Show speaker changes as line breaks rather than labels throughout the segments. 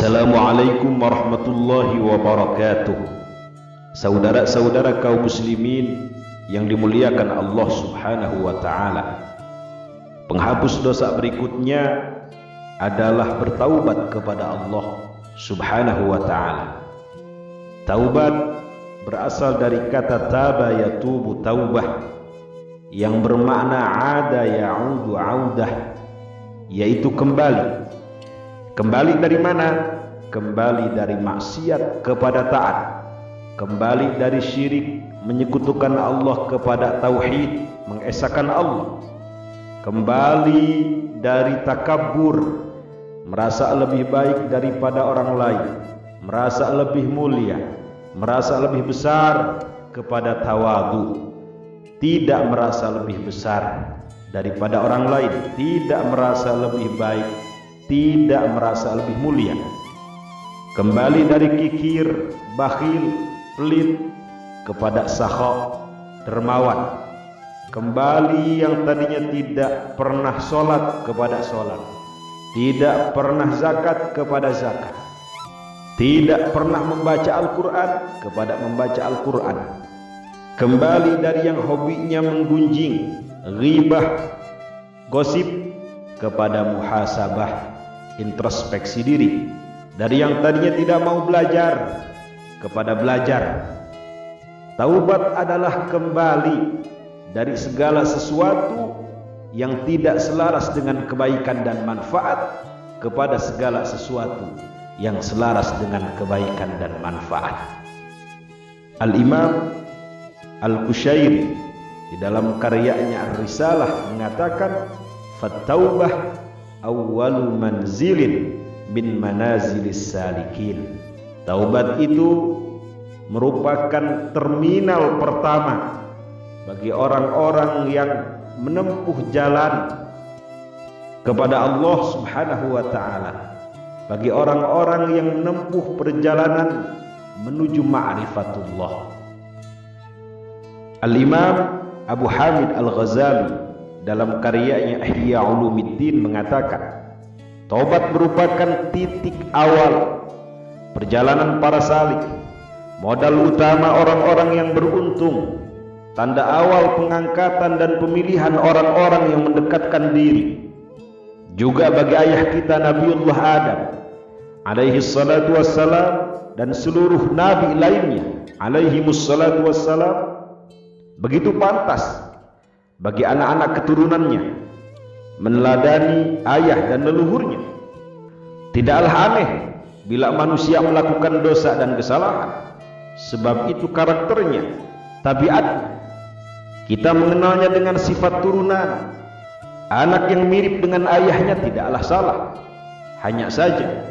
Assalamualaikum warahmatullahi wabarakatuh. Saudara-saudara kaum muslimin yang dimuliakan Allah Subhanahu wa ta'ala, penghapus dosa berikutnya adalah bertaubat kepada Allah Subhanahu wa ta'ala. Taubat berasal dari kata taba yatubu taubah, yang bermakna ada ya'udu audah, yaitu kembali. Kembali dari mana? Kembali dari maksiat kepada taat, kembali dari syirik menyekutukan Allah kepada tauhid, mengesahkan Allah, kembali dari takabur, merasa lebih baik daripada orang lain, merasa lebih mulia, merasa lebih besar, kepada tawadu, tidak merasa lebih besar daripada orang lain, tidak merasa lebih baik, tidak merasa lebih mulia. Kembali dari kikir, bakhil, pelit kepada sakha, dermawan. Kembali yang tadinya tidak pernah sholat kepada sholat, tidak pernah zakat kepada zakat, tidak pernah membaca Al-Quran kepada membaca Al-Quran. Kembali dari yang hobinya menggunjing, ghibah, gosip, kepada muhasabah, introspeksi diri. Dari yang tadinya tidak mau belajar kepada belajar. Taubat adalah kembali dari segala sesuatu yang tidak selaras dengan kebaikan dan manfaat kepada segala sesuatu yang selaras dengan kebaikan dan manfaat. Al-Imam Al-Qushairi di dalam karyanya Ar-Risalah mengatakan, "Fattaubah awwalu manzilin min manazilis salikin." Taubat itu merupakan terminal pertama bagi orang-orang yang menempuh jalan kepada Allah Subhanahu wa ta'ala, bagi orang-orang yang menempuh perjalanan menuju ma'rifatullah. Al-Imam Abu Hamid Al-Ghazali dalam karyanya Ihya Ulumuddin mengatakan, taubat merupakan titik awal perjalanan para salik, modal utama orang-orang yang beruntung, tanda awal pengangkatan dan pemilihan orang-orang yang mendekatkan diri. Juga bagi ayah kita Nabiullah Adam alaihi salatu wassalam dan seluruh nabi lainnya alaihi mussalatu wassalam, begitu pantas bagi anak-anak keturunannya meneladani ayah dan leluhurnya. Tidaklah aneh bila manusia melakukan dosa dan kesalahan, sebab itu karakternya, tabiatnya. Kita mengenalnya dengan sifat turunan. Anak yang mirip dengan ayahnya tidaklah salah. Hanya saja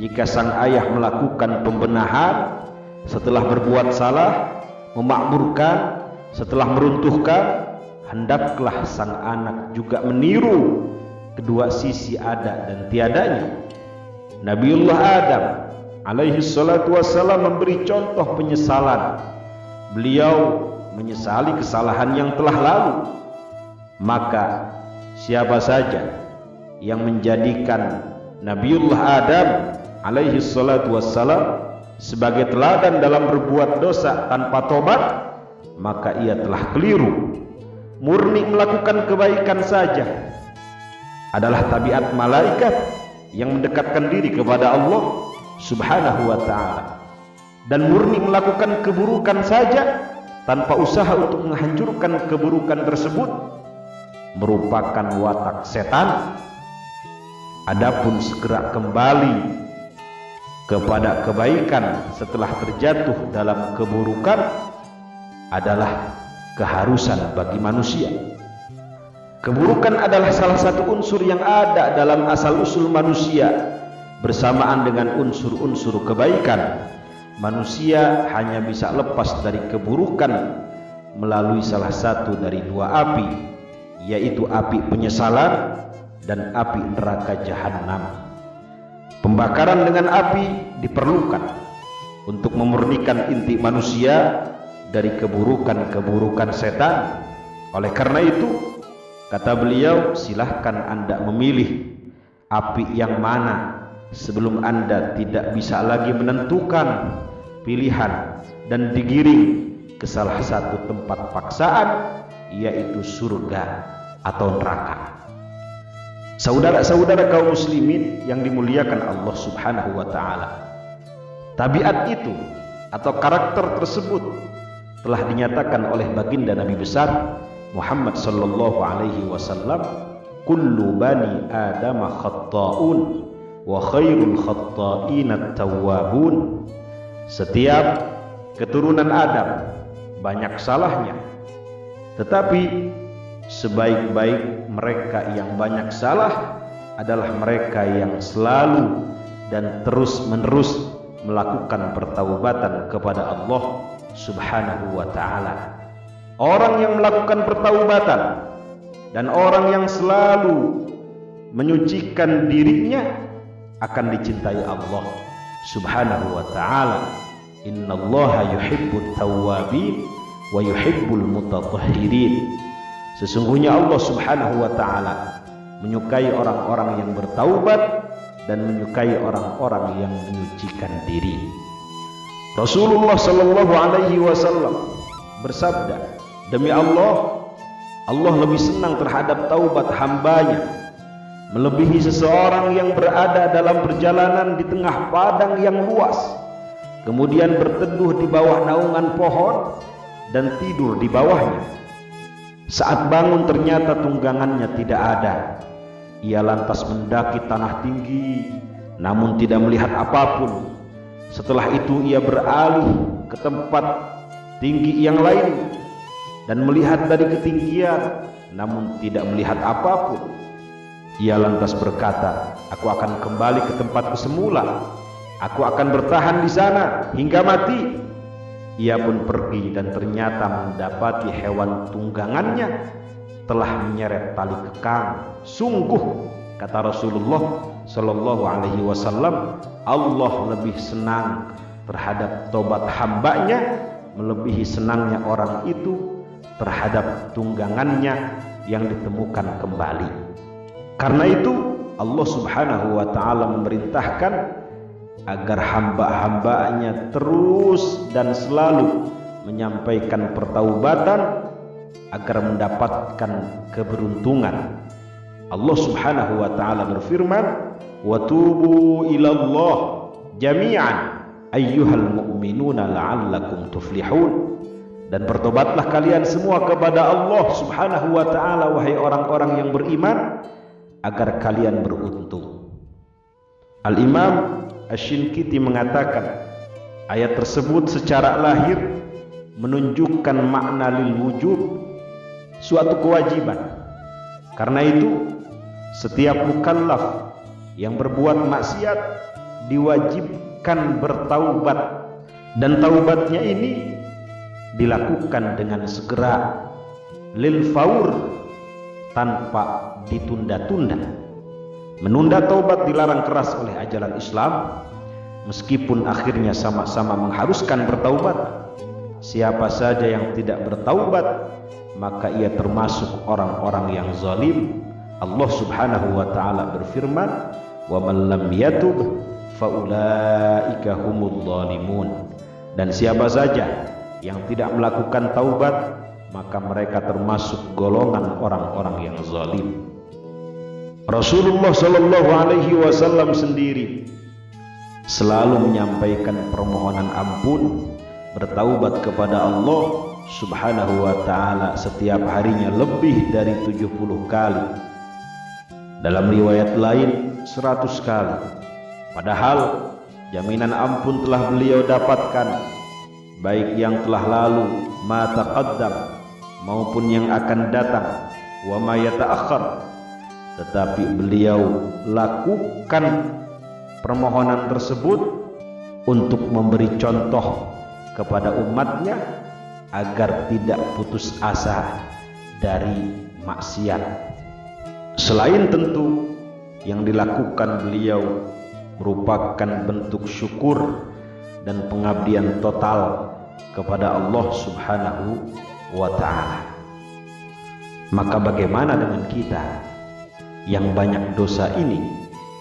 jika sang ayah melakukan pembenahan setelah berbuat salah, memakmurkan setelah meruntuhkan, hendaklah sang anak juga meniru kedua sisi ada dan tiadanya. Nabiullah Adam alaihi salatu wassalam memberi contoh penyesalan. Beliau menyesali kesalahan yang telah lalu. Maka siapa saja yang menjadikan Nabiullah Adam alaihi salatu wassalam sebagai teladan dalam berbuat dosa tanpa tobat, maka ia telah keliru. Murni melakukan kebaikan saja adalah tabiat malaikat yang mendekatkan diri kepada Allah Subhanahu wa ta'ala, dan murni melakukan keburukan saja tanpa usaha untuk menghancurkan keburukan tersebut merupakan watak setan. Adapun segera kembali kepada kebaikan setelah terjatuh dalam keburukan adalah keharusan bagi manusia. Keburukan adalah salah satu unsur yang ada dalam asal-usul manusia bersamaan dengan unsur-unsur kebaikan. Manusia hanya bisa lepas dari keburukan melalui salah satu dari dua api, yaitu api penyesalan dan api neraka jahanam. Pembakaran dengan api diperlukan untuk memurnikan inti manusia dari keburukan-keburukan setan. Oleh karena itu, kata beliau, silahkan Anda memilih api yang mana sebelum Anda tidak bisa lagi menentukan pilihan dan digiring ke salah satu tempat paksaan, yaitu surga atau neraka. Saudara-saudara kaum muslimin yang dimuliakan Allah Subhanahu wa taala, tabiat itu atau karakter tersebut telah dinyatakan oleh baginda Nabi besar Muhammad sallallahu alaihi wasallam, kullu bani Adam khatta'un wa khairul khatta'in at-tawwabun. Setiap keturunan Adam banyak salahnya, tetapi sebaik-baik mereka yang banyak salah adalah mereka yang selalu dan terus-menerus melakukan pertaubatan kepada Allah Subhanahu wa ta'ala. Orang yang melakukan pertaubatan dan orang yang selalu menyucikan dirinya akan dicintai Allah Subhanahu wa ta'ala. Innallaha yuhibbut tawwabin wa yuhibbul mutatahhirin. Sesungguhnya Allah Subhanahu wa ta'ala menyukai orang-orang yang bertaubat dan menyukai orang-orang yang menyucikan diri. Rasulullah sallallahu alaihi wasallam bersabda, demi Allah, Allah lebih senang terhadap taubat hambanya melebihi seseorang yang berada dalam perjalanan di tengah padang yang luas, kemudian berteduh di bawah naungan pohon dan tidur di bawahnya. Saat bangun ternyata tunggangannya tidak ada. Ia lantas mendaki tanah tinggi namun tidak melihat apapun. Setelah itu ia beralih ke tempat tinggi yang lain dan melihat dari ketinggian namun tidak melihat apapun. Ia lantas berkata, aku akan kembali ke tempatku semula. Aku akan bertahan di sana hingga mati. Ia pun pergi dan ternyata mendapati hewan tunggangannya telah menyeret tali kekang. Sungguh, kata Rasulullah sallallahu alaihi wasallam, Allah lebih senang terhadap tobat hambanya melebihi senangnya orang itu terhadap tunggangannya yang ditemukan kembali. Karena itu Allah Subhanahu wa ta'ala memerintahkan agar hamba-hambanya terus dan selalu menyampaikan pertaubatan agar mendapatkan keberuntungan. Allah Subhanahu wa ta'ala berfirman, wa tubu ilallah jami'an ayyuhal mu'minuna la'allakum tuflihun. Dan bertobatlah kalian semua kepada Allah Subhanahu wa ta'ala, wahai orang-orang yang beriman, agar kalian beruntung. Al-Imam Asy-Syinkiti mengatakan, ayat tersebut secara lahir menunjukkan makna lil wujub, suatu kewajiban. Karena itu setiap mukallaf yang berbuat maksiat diwajibkan bertaubat, dan taubatnya ini dilakukan dengan segera, lil faur, tanpa ditunda-tunda. Menunda taubat dilarang keras oleh ajaran Islam, meskipun akhirnya sama-sama mengharuskan bertaubat. Siapa saja yang tidak bertaubat, maka ia termasuk orang-orang yang zalim. Allah Subhanahu wa ta'ala berfirman, wa man lam yatub faulaika humul zalimun. Dan siapa saja yang tidak melakukan taubat, maka mereka termasuk golongan orang-orang yang zalim. Rasulullah sallallahu alaihi wasallam sendiri selalu menyampaikan permohonan ampun, bertaubat kepada Allah Subhanahu wa ta'ala setiap harinya lebih dari 70 kali. Dalam riwayat lain 100 kali. Padahal jaminan ampun telah beliau dapatkan, baik yang telah lalu, ma taqaddam, maupun yang akan datang, wa ma yata'akhkhar. Tetapi beliau lakukan permohonan tersebut untuk memberi contoh kepada umatnya agar tidak putus asa dari maksiat. Selain tentu yang dilakukan beliau merupakan bentuk syukur dan pengabdian total kepada Allah Subhanahu wa ta'ala. Maka bagaimana dengan kita yang banyak dosa ini,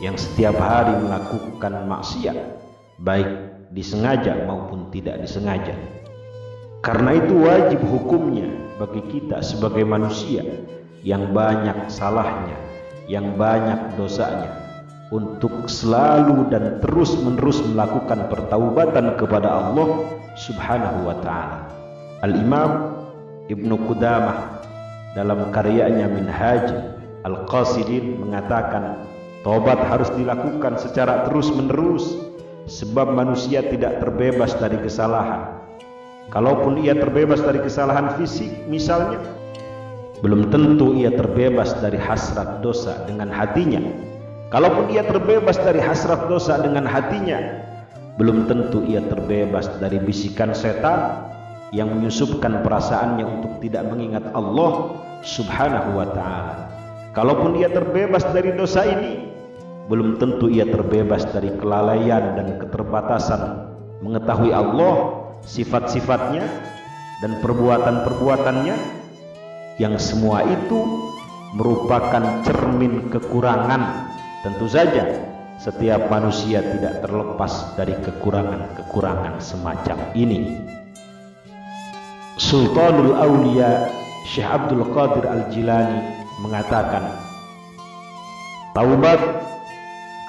yang setiap hari melakukan maksiat, baik disengaja maupun tidak disengaja. Karena itu wajib hukumnya bagi kita sebagai manusia yang banyak salahnya, yang banyak dosanya, untuk selalu dan terus-menerus melakukan pertaubatan kepada Allah Subhanahu wa ta'ala. Al-Imam Ibnu Qudamah dalam karyanya Minhaj Al-Qasidin mengatakan, tobat harus dilakukan secara terus-menerus, sebab manusia tidak terbebas dari kesalahan. Kalaupun ia terbebas dari kesalahan fisik misalnya, belum tentu ia terbebas dari hasrat dosa dengan hatinya. Kalaupun ia terbebas dari hasrat dosa dengan hatinya, belum tentu ia terbebas dari bisikan setan yang menyusupkan perasaannya untuk tidak mengingat Allah Subhanahu wa ta'ala. Kalaupun ia terbebas dari dosa ini, belum tentu ia terbebas dari kelalaian dan keterbatasan mengetahui Allah, sifat-sifatnya dan perbuatan-perbuatannya, yang semua itu merupakan cermin kekurangan. Tentu saja setiap manusia tidak terlepas dari kekurangan-kekurangan semacam ini. Sultanul Aulia Syekh Abdul Qadir Al-Jilani mengatakan, taubat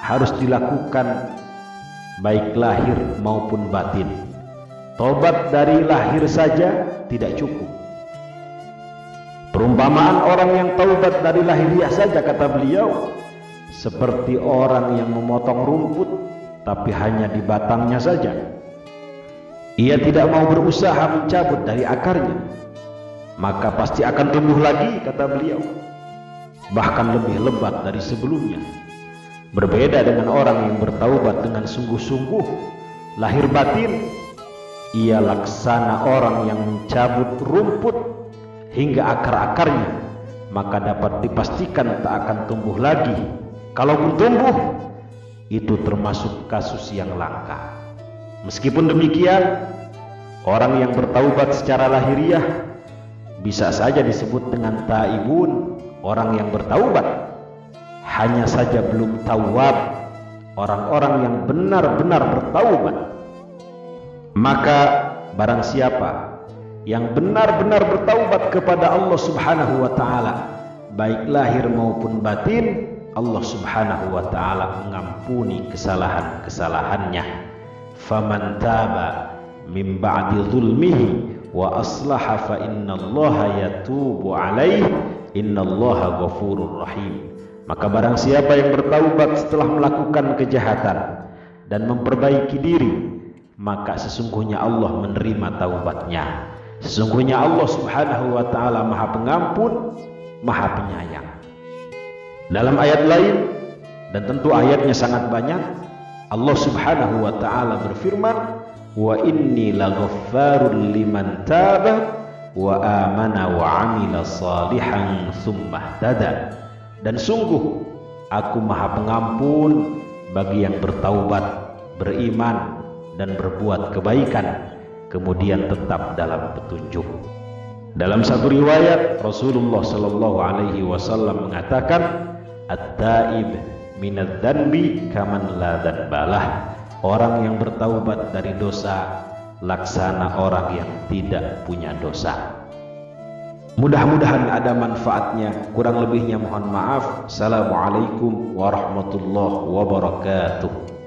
harus dilakukan baik lahir maupun batin. Tobat dari lahir saja tidak cukup. Perumpamaan orang yang taubat dari lahiriah saja, kata beliau, seperti orang yang memotong rumput tapi hanya di batangnya saja. Ia tidak mau berusaha mencabut dari akarnya, maka pasti akan tumbuh lagi, kata beliau, bahkan lebih lebat dari sebelumnya. Berbeda dengan orang yang bertaubat dengan sungguh-sungguh lahir batin, ia laksana orang yang mencabut rumput hingga akar-akarnya, maka dapat dipastikan tak akan tumbuh lagi. Kalaupun tumbuh, itu termasuk kasus yang langka. Meskipun demikian, orang yang bertaubat secara lahiriah bisa saja disebut dengan taibun, orang yang bertaubat. Hanya saja belum tawab, orang-orang yang benar-benar bertaubat. Maka barang siapa yang benar-benar bertaubat kepada Allah Subhanahu wa ta'ala, baik lahir maupun batin, Allah Subhanahu wa ta'ala mengampuni kesalahan-kesalahannya. Faman taba min ba'di zulmihi wa aslaha fa innallaha yatubu alaih innallaha ghafurur rahim. Maka barang siapa yang bertaubat setelah melakukan kejahatan dan memperbaiki diri, maka sesungguhnya Allah menerima taubatnya. Sesungguhnya Allah Subhanahu wa ta'ala Maha Pengampun, Maha Penyayang. Dalam ayat lain, dan tentu ayatnya sangat banyak, Allah Subhanahu wa ta'ala berfirman, wa inni laghaffarul liman taba wa amana wa amila salihan tsumma ihtada. Dan sungguh aku Maha Pengampun bagi yang bertaubat, beriman dan berbuat kebaikan, kemudian tetap dalam petunjuk. Dalam satu riwayat, Rasulullah sallallahu alaihi wasallam mengatakan, at-taib minadz dzanbi kaman la dzanbalah. Orang yang bertaubat dari dosa laksana orang yang tidak punya dosa. Mudah-mudahan ada manfaatnya. Kurang lebihnya mohon maaf. Assalamualaikum warahmatullahi wabarakatuh.